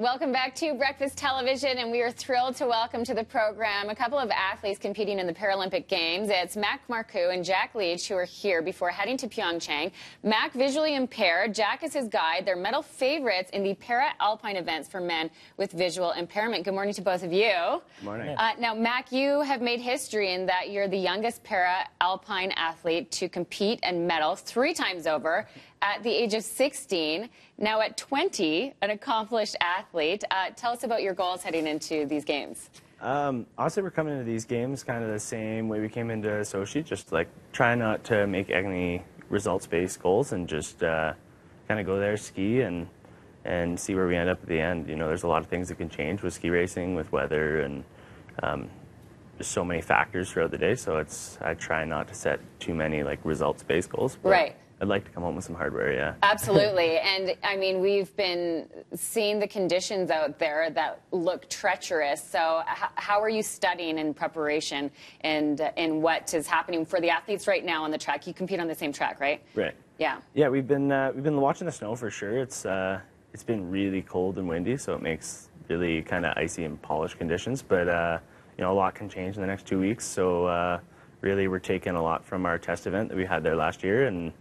Welcome back to Breakfast Television, and we are thrilled to welcome to the program a couple of athletes competing in the Paralympic Games. It's Mac Marcoux and Jack Leitch who are here before heading to Pyeongchang. Mac, visually impaired. Jack is his guide. They're medal favorites in the para-alpine events for men with visual impairment. Good morning to both of you. Good morning. Now, Mac, you have made history in that you're the youngest para-alpine athlete to compete and medal 3 times over at the age of 16. Now at 20, an accomplished athlete. Tell us about your goals heading into these games. Honestly, we're coming into these games kind of the same way we came into Sochi, just like try not to make any results-based goals and just kind of go there, ski, and see where we end up at the end. You know, there's a lot of things that can change with ski racing, with weather, and there's so many factors throughout the day, so I try not to set too many like results-based goals. But right. I'd like to come home with some hardware, yeah. Absolutely. And, I mean, we've been seeing the conditions out there that look treacherous. So how are you studying in preparation and what is happening for the athletes right now on the track? You compete on the same track, right? Right. Yeah. Yeah, we've been watching the snow for sure. It's been really cold and windy, so it makes really kind of icy and polished conditions. But, you know, a lot can change in the next 2 weeks. So really we're taking a lot from our test event that we had there last year, and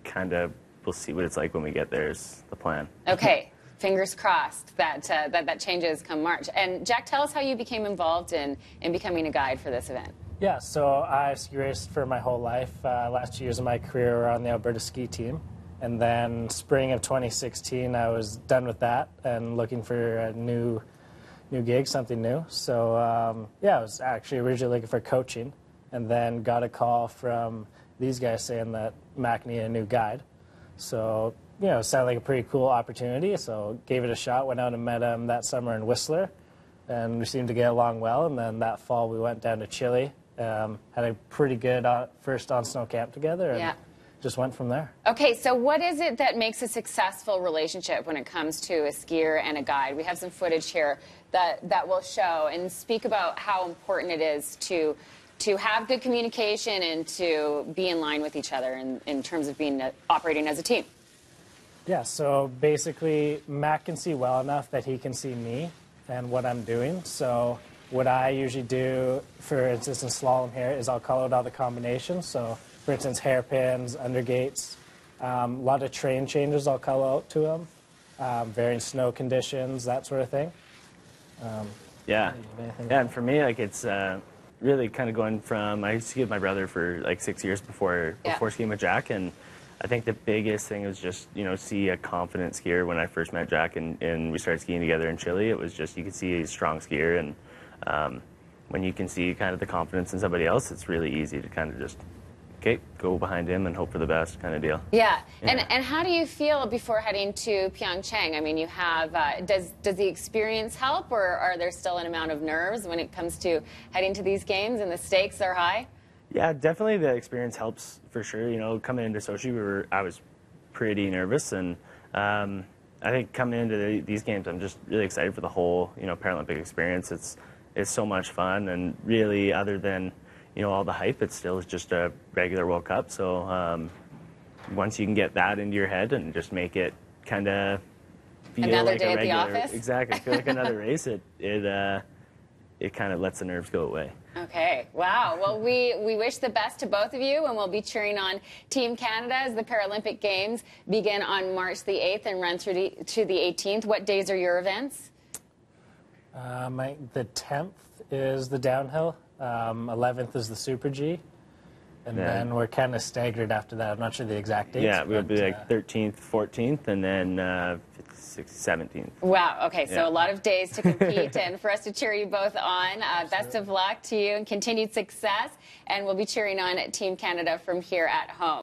kind of we'll see what it's like when we get there is the plan. Okay, fingers crossed that changes come March. And Jack, tell us how you became involved in becoming a guide for this event. Yeah, so I ski raced for my whole life. Last 2 years of my career were on the Alberta ski team. And then spring of 2016, I was done with that and looking for a new gig, something new. So yeah, I was actually originally looking for coaching, and then got a call from these guys saying that Mac needed a new guide. So, you know, it sounded like a pretty cool opportunity, so gave it a shot, went out and met him that summer in Whistler, and we seemed to get along well. And then that fall we went down to Chile, had a pretty good first on-snow camp together, and just went from there. Okay, so what is it that makes a successful relationship when it comes to a skier and a guide? We have some footage here that will show and speak about how important it is to have good communication and to be in line with each other in terms of operating as a team. Yeah, so basically Mac can see well enough that he can see me and what I'm doing. So what I usually do, for instance, in slalom here, is I'll call out all the combinations. So, for instance, hairpins, undergates, a lot of train changes I'll call out to him, varying snow conditions, that sort of thing. Yeah, and for me, like, it's really kind of going from, I used to ski with my brother for like 6 years before skiing with Jack, and I think the biggest thing was just, you know, see a confident skier. When I first met Jack and we started skiing together in Chile, it was just, you could see he's a strong skier, and when you can see kind of the confidence in somebody else, it's really easy to kind of just, okay, go behind him and hope for the best kind of deal. Yeah. And how do you feel before heading to Pyeongchang? I mean, you have, does the experience help, or are there still an amount of nerves when it comes to heading to these games and the stakes are high? Yeah, definitely the experience helps for sure. You know, coming into Sochi, I was pretty nervous, and I think coming into these games, I'm just really excited for the whole, you know, Paralympic experience. It's so much fun, and really, other than, you know, all the hype, it still is just a regular World Cup. So once you can get that into your head and just make it kind of feel another like day a regular, at the office. Exactly, feel like another race. It kind of lets the nerves go away. Okay, wow. Well, we wish the best to both of you, and we'll be cheering on Team Canada as the Paralympic Games begin on March the 8th and run through to the 18th. What days are your events? The 10th is the downhill. 11th is the Super G, and then we're kind of staggered after that. I'm not sure the exact dates. Yeah, we'll be like 13th, 14th, and then 5th, 6th, 17th. Wow, okay, so a lot of days to compete, and for us to cheer you both on. Best of luck to you and continued success, and we'll be cheering on Team Canada from here at home.